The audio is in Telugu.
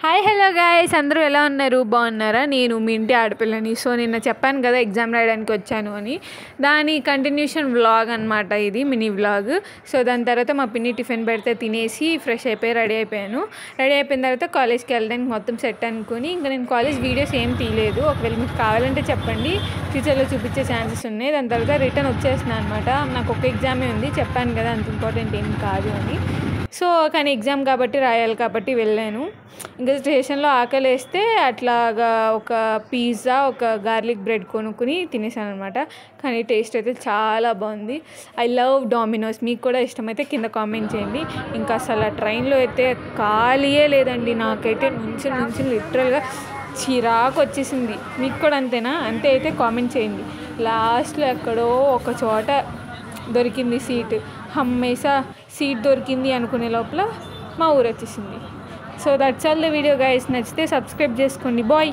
హాయ్ హలో గాయ్స్, అందరూ ఎలా ఉన్నారు? బాగున్నారా? నేను మీ ఇంటి ఆడపిల్లని. సో నిన్న చెప్పాను కదా ఎగ్జామ్ రాయడానికి వచ్చాను అని. దాని కంటిన్యూషన్ వ్లాగ్ అనమాట, ఇది మినీ వ్లాగ్. సో దాని తర్వాత మా పిన్ని టిఫిన్ పెడితే తినేసి ఫ్రెష్ అయిపోయి రెడీ అయిపోయాను. రెడీ అయిపోయిన తర్వాత కాలేజ్కి వెళ్ళడానికి మొత్తం సెట్ అనుకుని ఇంకా నేను కాలేజ్ వీడియోస్ ఏం తీయలేదు. ఒకవేళ మీకు కావాలంటే చెప్పండి, ఫ్యూచర్లో చూపించే ఛాన్సెస్ ఉన్నాయి. దాని తర్వాత రిటర్న్ వచ్చేస్తున్నాను అనమాట. నాకు ఒక ఎగ్జామే ఉంది, చెప్పాను కదా అంత ఇంపార్టెంట్ ఏం కాదు అని. సో కానీ ఎగ్జామ్ కాబట్టి రాయాలి కాబట్టి వెళ్ళాను. ఇంకా స్టేషన్లో ఆకలి వేస్తే అట్లాగా ఒక పిజ్జా, ఒక గార్లిక్ బ్రెడ్ కొనుక్కుని తినేసాను అనమాట. కానీ టేస్ట్ అయితే చాలా బాగుంది. I love dominoes. మీకు కూడా ఇష్టమైతే కింద కామెంట్ చేయండి. ఇంకా అసలు ఆ ట్రైన్లో అయితే ఖాళీయే లేదండి. నాకైతే నుంచి లిటరల్గా చిరాకు వచ్చేసింది. మీకు కూడా అంతేనా? అంతే అయితే కామెంట్ చేయండి. లాస్ట్లో ఎక్కడో ఒక చోట దొరికింది సీట్. హమ్మేసా సీట్ దొరికింది అనుకునే లోపల మా ఊరు వచ్చేసింది. So that's all the video guys. నచ్చితే సబ్స్క్రైబ్ చేసుకోండి. బాయ్.